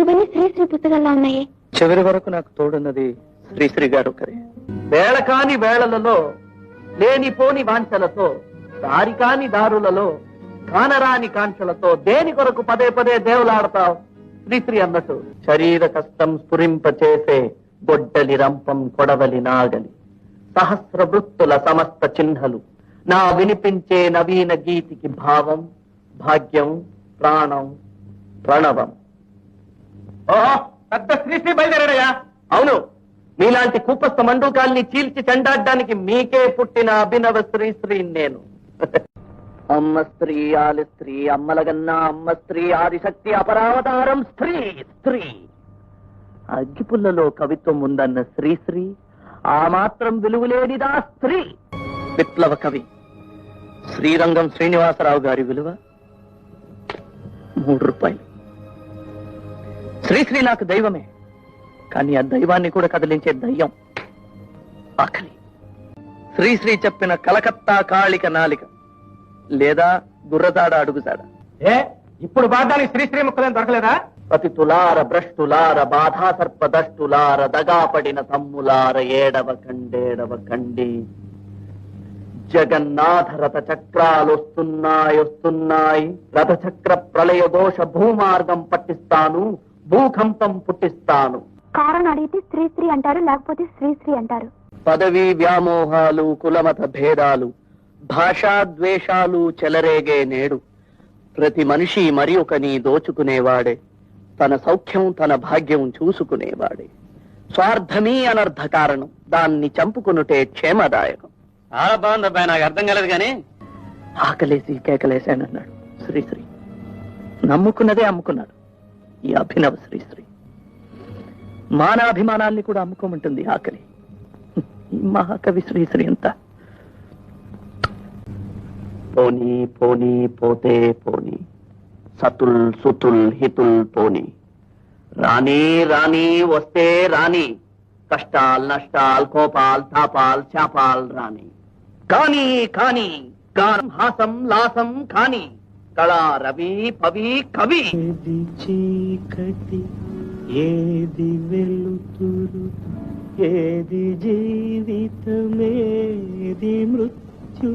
ఇవన్నీ శ్రీశ్రీ పుస్తకాల్లో ఉన్నాయి. చివరి వరకు నాకు తోడున్నది శ్రీశ్రీ గారు ఒకరే. వేళ కాని వేళలలో, లేనిపోని వాంఛలతో, దారి కాని దారులలో, కానరాని కాంక్షలతో దేని కొరకు పదే పదే దేవులాడతావు శ్రీశ్రీ అన్నట్టు. శరీర కష్టం స్ఫురింపచేసే గొడ్డలి రంపం కొడవలి నాగలి, సహస్ర వృత్తుల సమస్త చిహ్నలు, నా వినిపించే నవీన గీతికి భావం, భాగ్యం, ప్రాణం, ప్రణవం. ఓహో, పెద్ద శ్రీశ్రీ బయలుదేరాడయ్యా. అవును, మీలాంటి కూపస్థ మండూకాల్ని చీల్చి చెండాడడానికి మీకే పుట్టిన అభినవ శ్రీశ్రీ నేను. అమ్మ స్త్రీ, ఆలి స్త్రీ, అమ్మలగన్నా అమ్మ స్త్రీ, ఆదిశక్తి అపరావతారం స్త్రీ. స్త్రీ అగ్గిపుల్లలో కవిత్వం ఉందన్న శ్రీశ్రీ ఆ మాత్రం విలువలేనిదా స్త్రీ. విప్లవ కవి శ్రీరంగం శ్రీనివాసరావు గారి విలువ 3 రూపాయలు. శ్రీశ్రీ నాకు దైవమే, కానీ ఆ దైవాన్ని కూడా కదిలించే దయ్యం ఆకలి. శ్రీశ్రీ చెప్పిన కలకత్తా కాళిక నాలిక లేదా గుర్రదాడ అడుగుదాడ. ఇప్పుడు బాధానికి శ్రీశ్రీ ముక్కలేం దొరకలేదా? పతితులార భ్రష్టులార బాధా సర్పదష్టులార దగాపడిన తమ్ములార ఏడవ కండి. జగన్నాథ రథ చక్రాలొస్తున్నాయి, రథచక్ర ప్రళయ దోష భూమార్గం పట్టిస్తాను, భూకంపం పుట్టిస్తాను. కారణం అడిగితే శ్రీశ్రీ అంటారు, లేకపోతే శ్రీశ్రీ అంటారు. పదవీ వ్యామోహాలు, కులమత భేదాలు, భాషా ద్వేషాలు చెలరేగే నేడు ప్రతి మనిషి మరి ఒకని దోచుకునేవాడే, తన సౌఖ్యం తన భాగ్యం చూసుకునేవాడే. స్వార్థమీ అనర్థ కారణం, దాన్ని చంపుకునుటే క్షేమదాయకం. చాలా బాగుంది అబ్బాయి, నాకు అర్థం కాలేదు కానీ ఆకలేసి కేకలేశానన్నాడు శ్రీశ్రీ. నమ్ముకున్నదే అమ్ముకున్నాడు ఈ అభినవ శ్రీశ్రీ. మానాభిమానాల్ని కూడా అమ్ముకోమంటుంది ఆకలి. ఈ మహాకవి శ్రీశ్రీ అంతా పోనీ పోనీ పోతే పోనీ, సతుల్ సుతుల్ హితుల్ పోనీ, రాణి రాణి వస్తే రాణి, కష్టాల్ నష్టాల్ కోపాల్ తాపాల్ శాపాల్ రాణి. కానీ కానీ గానం హాసం లాసం కాని, కళా రవి పవి కవి. ఏది చీకటి ఏది వెలుతురు, ఏది జీవితమేది మృత్యు,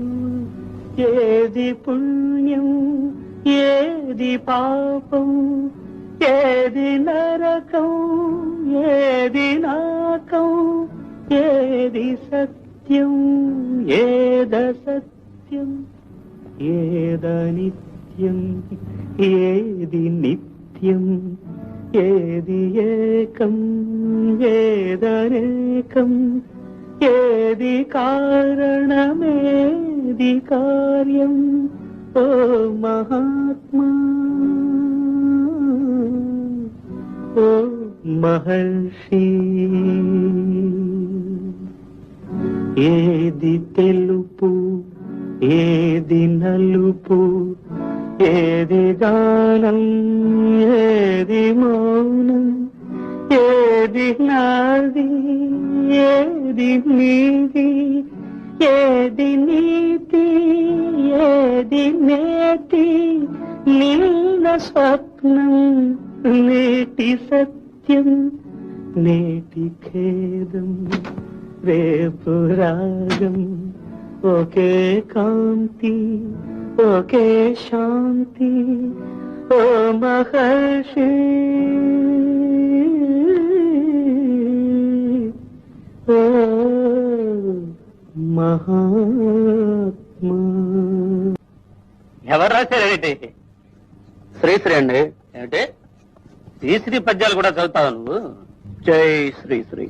ఏది పుణ్యం ఏది పాపం, ఏది నరకం ఏది నాకం, ఏది సత్యం ఏద సత్యం, ఏద నిత్యం ఏది నిత్యం, ఏది ఏకం ఏదనేకం, ఏది కారణమేది కార్యం. ఓ మహాత్మా, ఓ మహర్షి, ఏది తెలుపు ఏది నలుపు, ఏది గానం ఏది మౌనం, ఏది నాది ఏది నీది, ఏది నీతి ఏది నేతి, నీల స్వప్నం నేటి సత్యం, నేటి ఖేదం రేపు రాగం, ఒకే కాంతి ఒకే శాంతి. ఓ మహర్షి, ఓ మహాత్మా. ఎవరు రాశారేంటి? శ్రీశ్రీ అండి. ఏమిటి శ్రీశ్రీ పద్యాలు కూడా చదువుతావు నువ్వు? జై శ్రీశ్రీ.